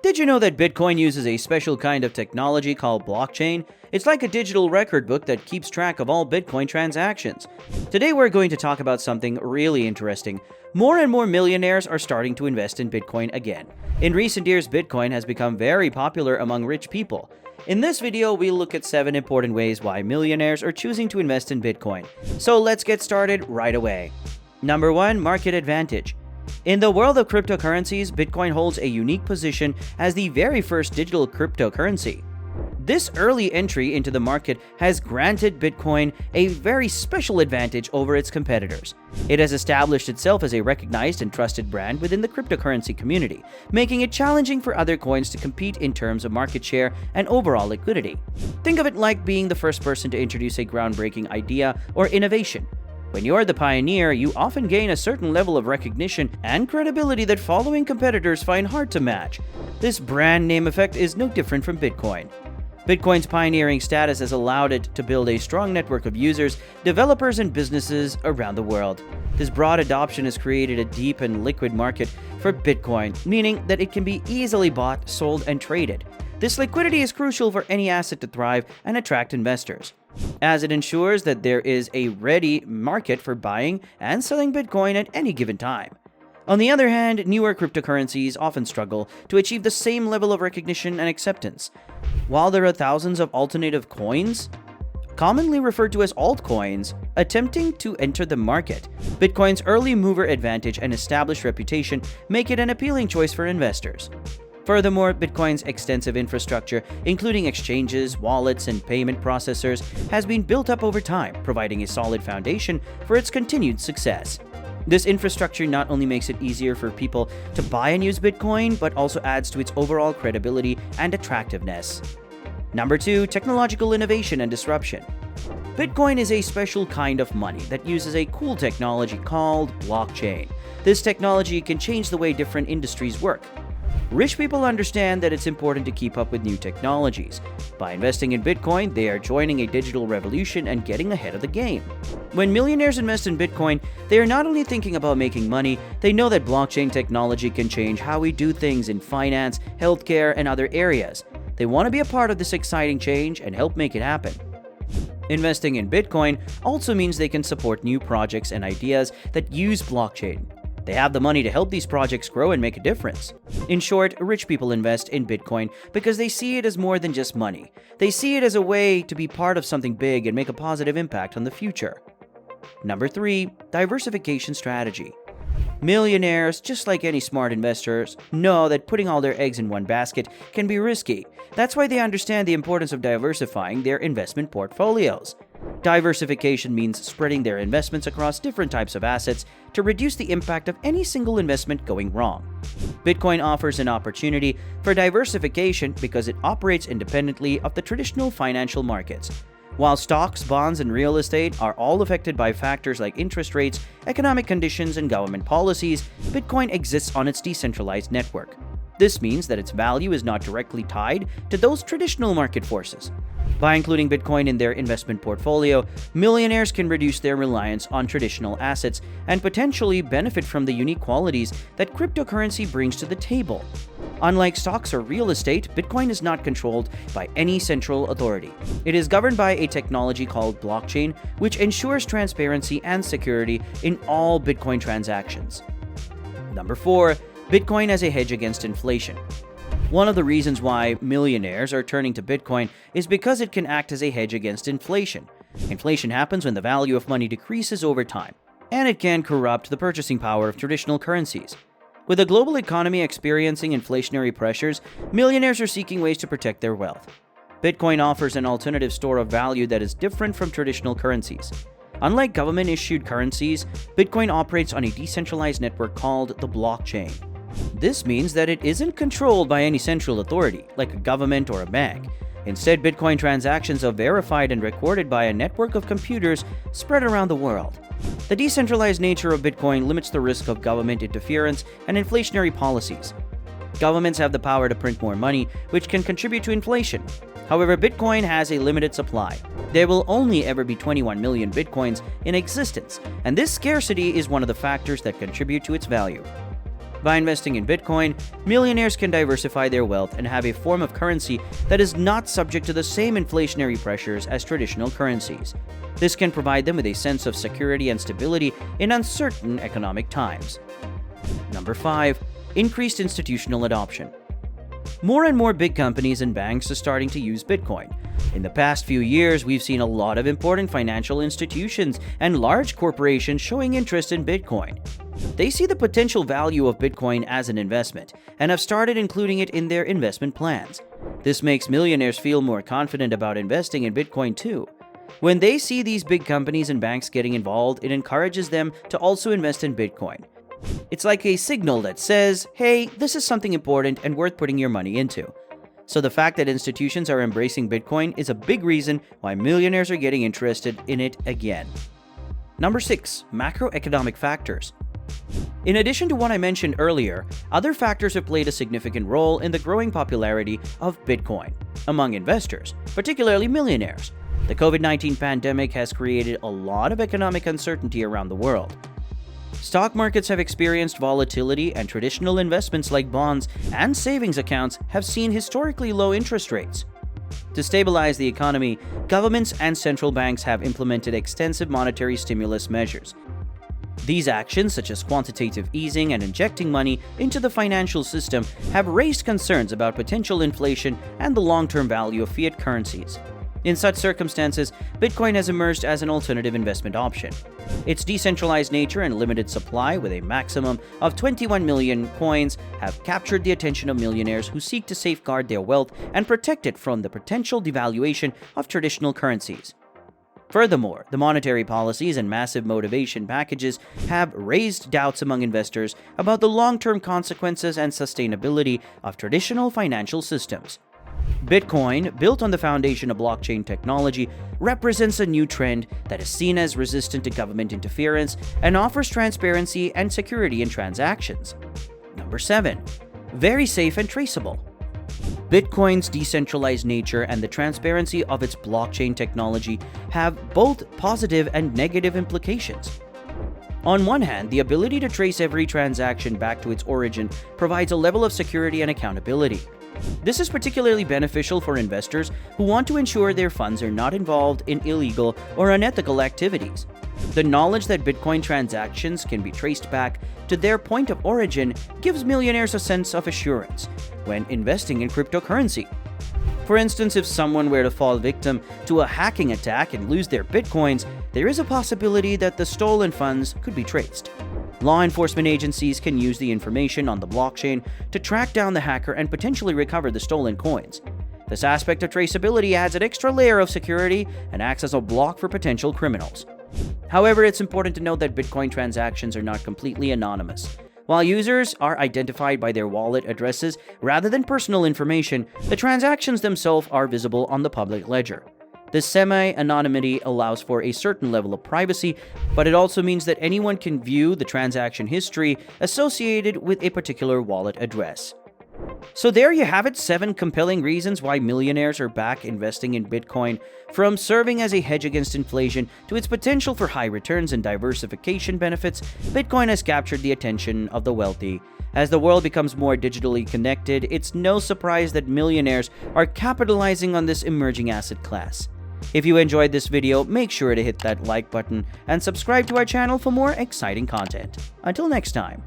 Did you know that Bitcoin uses a special kind of technology called blockchain? It's like a digital record book that keeps track of all Bitcoin transactions. Today we're going to talk about something really interesting. More and more millionaires are starting to invest in Bitcoin again. In recent years, Bitcoin has become very popular among rich people. In this video, we'll look at 7 important ways why millionaires are choosing to invest in Bitcoin. So let's get started right away. Number 1. Market advantage. In the world of cryptocurrencies, Bitcoin holds a unique position as the very first digital cryptocurrency. This early entry into the market has granted Bitcoin a very special advantage over its competitors. It has established itself as a recognized and trusted brand within the cryptocurrency community, making it challenging for other coins to compete in terms of market share and overall liquidity. Think of it like being the first person to introduce a groundbreaking idea or innovation. When you're the pioneer, you often gain a certain level of recognition and credibility that following competitors find hard to match. This brand name effect is no different from Bitcoin. Bitcoin's pioneering status has allowed it to build a strong network of users, developers, and businesses around the world. This broad adoption has created a deep and liquid market for Bitcoin, meaning that it can be easily bought, sold, and traded. This liquidity is crucial for any asset to thrive and attract investors, as it ensures that there is a ready market for buying and selling Bitcoin at any given time. On the other hand, newer cryptocurrencies often struggle to achieve the same level of recognition and acceptance. While there are thousands of alternative coins, commonly referred to as altcoins, attempting to enter the market, Bitcoin's early mover advantage and established reputation make it an appealing choice for investors. Furthermore, Bitcoin's extensive infrastructure, including exchanges, wallets, and payment processors, has been built up over time, providing a solid foundation for its continued success. This infrastructure not only makes it easier for people to buy and use Bitcoin, but also adds to its overall credibility and attractiveness. Number 2. Technological innovation and disruption. Bitcoin is a special kind of money that uses a cool technology called blockchain. This technology can change the way different industries work. Rich people understand that it's important to keep up with new technologies. By investing in Bitcoin, they are joining a digital revolution and getting ahead of the game. When millionaires invest in Bitcoin, they are not only thinking about making money, they know that blockchain technology can change how we do things in finance, healthcare, and other areas. They want to be a part of this exciting change and help make it happen. Investing in Bitcoin also means they can support new projects and ideas that use blockchain. They have the money to help these projects grow and make a difference. In short, rich people invest in Bitcoin because they see it as more than just money. They see it as a way to be part of something big and make a positive impact on the future. Number 3. Diversification Strategy. Millionaires, just like any smart investors, know that putting all their eggs in one basket can be risky. That's why they understand the importance of diversifying their investment portfolios. Diversification means spreading their investments across different types of assets to reduce the impact of any single investment going wrong. Bitcoin offers an opportunity for diversification because it operates independently of the traditional financial markets. While stocks, bonds, and real estate are all affected by factors like interest rates, economic conditions, and government policies, Bitcoin exists on its decentralized network. This means that its value is not directly tied to those traditional market forces. By including Bitcoin in their investment portfolio, millionaires can reduce their reliance on traditional assets and potentially benefit from the unique qualities that cryptocurrency brings to the table. Unlike stocks or real estate, Bitcoin is not controlled by any central authority. It is governed by a technology called blockchain, which ensures transparency and security in all Bitcoin transactions. Number 4. Bitcoin as a hedge against inflation. One of the reasons why millionaires are turning to Bitcoin is because it can act as a hedge against inflation. Inflation happens when the value of money decreases over time, and it can corrupt the purchasing power of traditional currencies. With the global economy experiencing inflationary pressures, millionaires are seeking ways to protect their wealth. Bitcoin offers an alternative store of value that is different from traditional currencies. Unlike government-issued currencies, Bitcoin operates on a decentralized network called the blockchain. This means that it isn't controlled by any central authority, like a government or a bank. Instead, Bitcoin transactions are verified and recorded by a network of computers spread around the world. The decentralized nature of Bitcoin limits the risk of government interference and inflationary policies. Governments have the power to print more money, which can contribute to inflation. However, Bitcoin has a limited supply. There will only ever be 21 million Bitcoins in existence, and this scarcity is one of the factors that contribute to its value. By investing in Bitcoin, millionaires can diversify their wealth and have a form of currency that is not subject to the same inflationary pressures as traditional currencies. This can provide them with a sense of security and stability in uncertain economic times. Number 5. Increased institutional adoption. More and more big companies and banks are starting to use Bitcoin. In the past few years, we've seen a lot of important financial institutions and large corporations showing interest in Bitcoin. They see the potential value of Bitcoin as an investment and have started including it in their investment plans. This makes millionaires feel more confident about investing in Bitcoin too. When they see these big companies and banks getting involved, it encourages them to also invest in Bitcoin. It's like a signal that says, hey, this is something important and worth putting your money into. So the fact that institutions are embracing Bitcoin is a big reason why millionaires are getting interested in it again. Number 6. Macroeconomic factors. In addition to what I mentioned earlier, other factors have played a significant role in the growing popularity of Bitcoin among investors, particularly millionaires. The COVID-19 pandemic has created a lot of economic uncertainty around the world. Stock markets have experienced volatility, and traditional investments like bonds and savings accounts have seen historically low interest rates. To stabilize the economy, governments and central banks have implemented extensive monetary stimulus measures. These actions, such as quantitative easing and injecting money into the financial system, have raised concerns about potential inflation and the long-term value of fiat currencies. In such circumstances, Bitcoin has emerged as an alternative investment option. Its decentralized nature and limited supply, with a maximum of 21 million coins, have captured the attention of millionaires who seek to safeguard their wealth and protect it from the potential devaluation of traditional currencies. Furthermore, the monetary policies and massive motivation packages have raised doubts among investors about the long-term consequences and sustainability of traditional financial systems. Bitcoin, built on the foundation of blockchain technology, represents a new trend that is seen as resistant to government interference and offers transparency and security in transactions. Number 7. Very safe and traceable. Bitcoin's decentralized nature and the transparency of its blockchain technology have both positive and negative implications. On one hand, the ability to trace every transaction back to its origin provides a level of security and accountability. This is particularly beneficial for investors who want to ensure their funds are not involved in illegal or unethical activities. The knowledge that Bitcoin transactions can be traced back to their point of origin gives millionaires a sense of assurance when investing in cryptocurrency. For instance, if someone were to fall victim to a hacking attack and lose their Bitcoins, there is a possibility that the stolen funds could be traced. Law enforcement agencies can use the information on the blockchain to track down the hacker and potentially recover the stolen coins. This aspect of traceability adds an extra layer of security and acts as a block for potential criminals. However, it's important to note that Bitcoin transactions are not completely anonymous. While users are identified by their wallet addresses rather than personal information, the transactions themselves are visible on the public ledger. This semi-anonymity allows for a certain level of privacy, but it also means that anyone can view the transaction history associated with a particular wallet address. So there you have it, 7 compelling reasons why millionaires are back investing in Bitcoin. From serving as a hedge against inflation to its potential for high returns and diversification benefits, Bitcoin has captured the attention of the wealthy. As the world becomes more digitally connected, it's no surprise that millionaires are capitalizing on this emerging asset class. If you enjoyed this video, make sure to hit that like button and subscribe to our channel for more exciting content. Until next time.